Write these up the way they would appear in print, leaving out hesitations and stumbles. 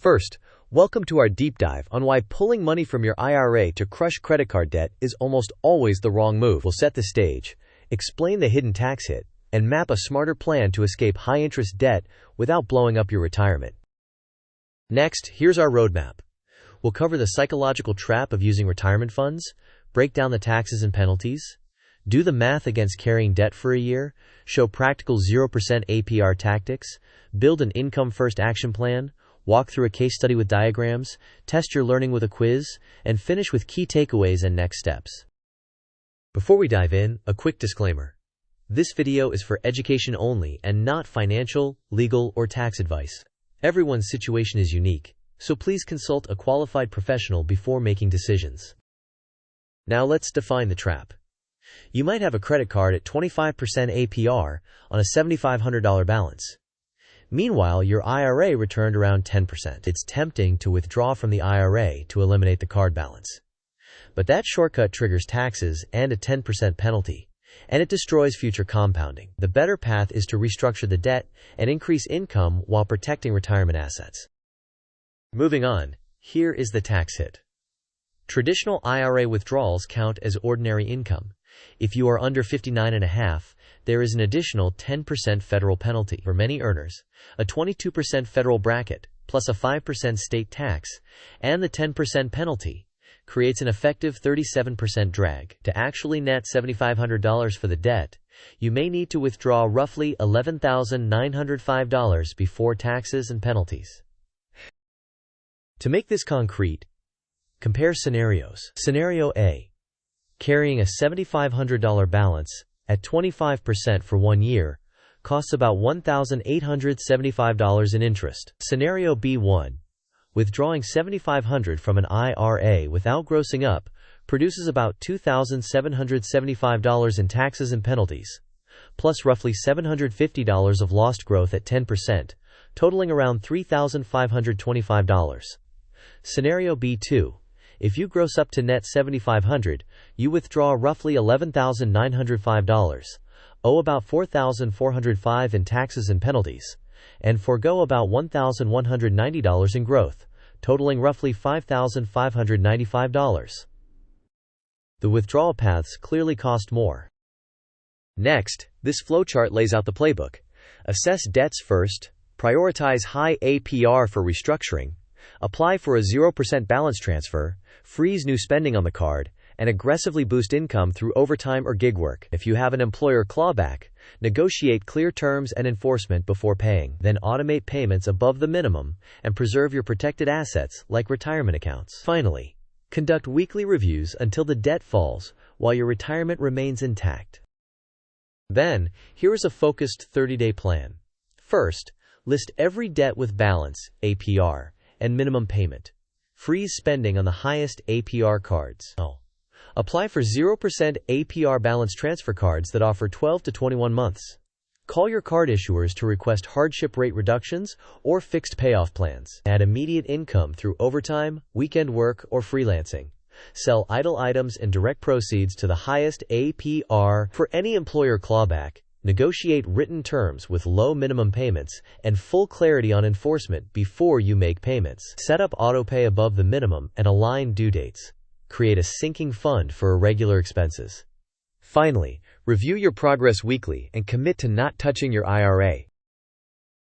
First, welcome to our deep dive on why pulling money from your IRA to crush credit card debt is almost always the wrong move. We'll set the stage, explain the hidden tax hit, and map a smarter plan to escape high-interest debt without blowing up your retirement. Next, here's our roadmap. We'll cover the psychological trap of using retirement funds, break down the taxes and penalties, do the math against carrying debt for a year, show practical 0% APR tactics, build an income-first action plan, walk through a case study with diagrams, test your learning with a quiz, and finish with key takeaways and next steps. Before we dive in, a quick disclaimer. This video is for education only and not financial, legal, or tax advice. Everyone's situation is unique, so please consult a qualified professional before making decisions. Now let's define the trap. You might have a credit card at 25% APR on a $7,500 balance. Meanwhile, your IRA returned around 10%. It's tempting to withdraw from the IRA to eliminate the card balance. But that shortcut triggers taxes and a 10% penalty, and it destroys future compounding. The better path is to restructure the debt and increase income while protecting retirement assets. Moving on, here is the tax hit. Traditional IRA withdrawals count as ordinary income. If you are under 59.5, there is an additional 10% federal penalty. For many earners, a 22% federal bracket, plus a 5% state tax, and the 10% penalty, creates an effective 37% drag. To actually net $7,500 for the debt, you may need to withdraw roughly $11,905 before taxes and penalties. To make this concrete, compare scenarios. Scenario A. Carrying a $7,500 balance at 25% for 1 year costs about $1,875 in interest. Scenario B1. Withdrawing $7,500 from an IRA without grossing up produces about $2,775 in taxes and penalties, plus roughly $750 of lost growth at 10%, totaling around $3,525. Scenario B2. If you gross up to net $7,500, you withdraw roughly $11,905, owe about $4,405 in taxes and penalties, and forego about $1,190 in growth, totaling roughly $5,595. The withdrawal paths clearly cost more. Next, this flowchart lays out the playbook. Assess debts first, prioritize high APR for restructuring, apply for a 0% balance transfer, freeze new spending on the card, and aggressively boost income through overtime or gig work. If you have an employer clawback, negotiate clear terms and enforcement before paying. Then automate payments above the minimum and preserve your protected assets like retirement accounts. Finally, conduct weekly reviews until the debt falls while your retirement remains intact. Then, here is a focused 30-day plan. First, list every debt with balance, APR, and minimum payment. Freeze spending on the highest APR cards. Apply for 0% APR balance transfer cards that offer 12 to 21 months. Call your card issuers to request hardship rate reductions or fixed payoff plans. Add immediate income through overtime, weekend work, or freelancing. Sell idle items and direct proceeds to the highest APR. For any employer clawback, negotiate written terms with low minimum payments and full clarity on enforcement before you make payments. Set up autopay above the minimum and align due dates. Create a sinking fund for irregular expenses. Finally, review your progress weekly and commit to not touching your IRA.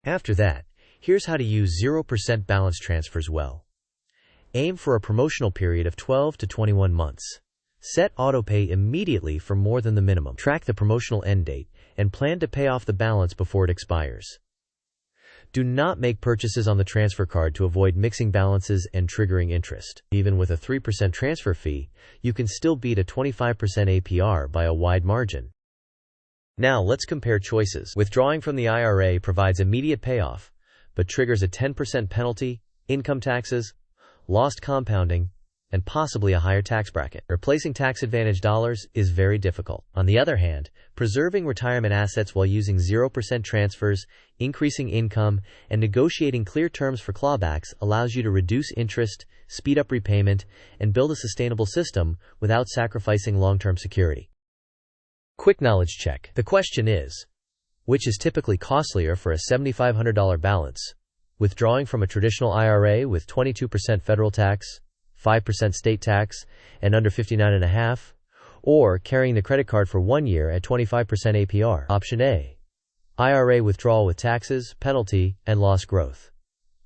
After that, here's how to use 0% balance transfers well. Aim for a promotional period of 12 to 21 months. Set autopay immediately for more than the minimum. Track the promotional end date and plan to pay off the balance before it expires. Do not make purchases on the transfer card to avoid mixing balances and triggering interest. Even with a 3% transfer fee, you can still beat a 25% APR by a wide margin. Now let's compare choices. Withdrawing from the IRA provides immediate payoff, but triggers a 10% penalty, income taxes, lost compounding, and possibly a higher tax bracket. Replacing tax advantage dollars is very difficult. On the other hand, preserving retirement assets while using 0% transfers, increasing income, and negotiating clear terms for clawbacks allows you to reduce interest, speed up repayment, and build a sustainable system without sacrificing long-term security. Quick knowledge check. The question is, which is typically costlier for a $7,500 balance? withdrawing from a traditional IRA with 22% federal tax, 5% state tax, and under 59.5%, or carrying the credit card for 1 year at 25% APR. Option A. IRA withdrawal with taxes, penalty, and lost growth.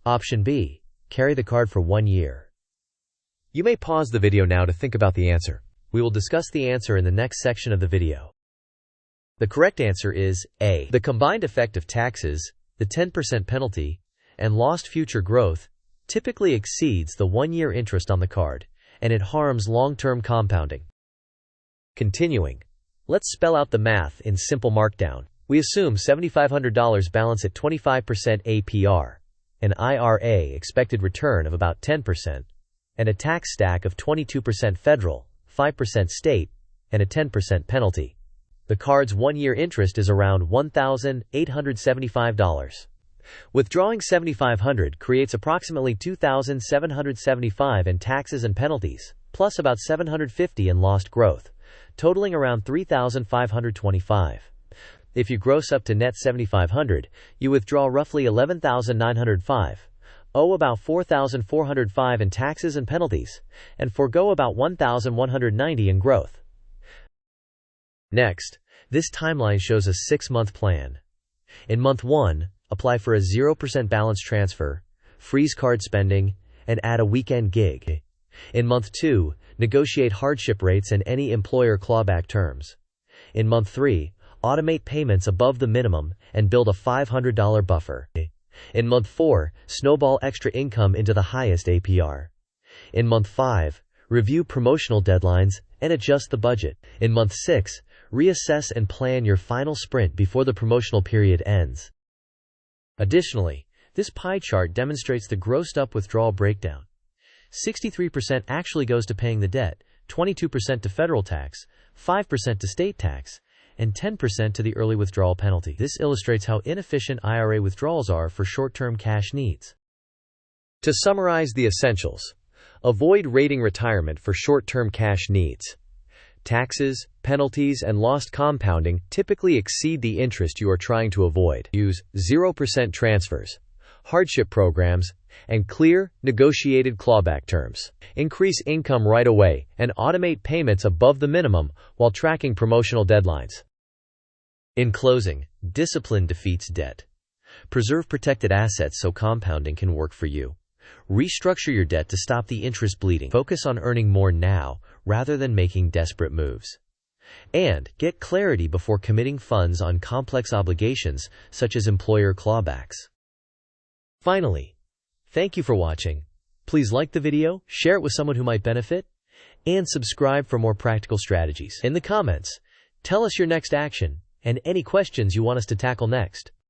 Option B. Carry the card for 1 year. You may pause the video now to think about the answer. We will discuss the answer in the next section of the video. The correct answer is A. The combined effect of taxes, the 10% penalty, and lost future growth typically exceeds the 1-year interest on the card, and it harms long-term compounding. Continuing, let's spell out the math in simple Markdown. We assume $7,500 balance at 25% APR, an IRA expected return of about 10%, and a tax stack of 22% federal, 5% state, and a 10% penalty. The card's 1-year interest is around $1,875. Withdrawing $7,500 creates approximately $2,775 in taxes and penalties, plus about $750 in lost growth, totaling around $3,525. If you gross up to net $7,500, you withdraw roughly $11,905, owe about $4,405 in taxes and penalties, and forego about $1,190 in growth. Next, this timeline shows a 6-month plan. In month 1, apply for a 0% balance transfer, freeze card spending, and add a weekend gig. In month 2, negotiate hardship rates and any employer clawback terms. In month 3, automate payments above the minimum and build a $500 buffer. In month 4, snowball extra income into the highest APR. In month 5, review promotional deadlines and adjust the budget. In month 6, reassess and plan your final sprint before the promotional period ends. Additionally, this pie chart demonstrates the grossed-up withdrawal breakdown. 63% actually goes to paying the debt, 22% to federal tax, 5% to state tax, and 10% to the early withdrawal penalty. This illustrates how inefficient IRA withdrawals are for short-term cash needs. To summarize the essentials, avoid rating retirement for short-term cash needs. Taxes, penalties, and lost compounding typically exceed the interest you are trying to avoid. Use 0% transfers, hardship programs, and clear, negotiated clawback terms. Increase income right away and automate payments above the minimum while tracking promotional deadlines. In closing, discipline defeats debt. Preserve protected assets so compounding can work for you. Restructure your debt to stop the interest bleeding. Focus on earning more now rather than making desperate moves. And get clarity before committing funds on complex obligations such as employer clawbacks. Finally, thank you for watching. Please like the video, share it with someone who might benefit, and subscribe for more practical strategies. In the comments, tell us your next action and any questions you want us to tackle next.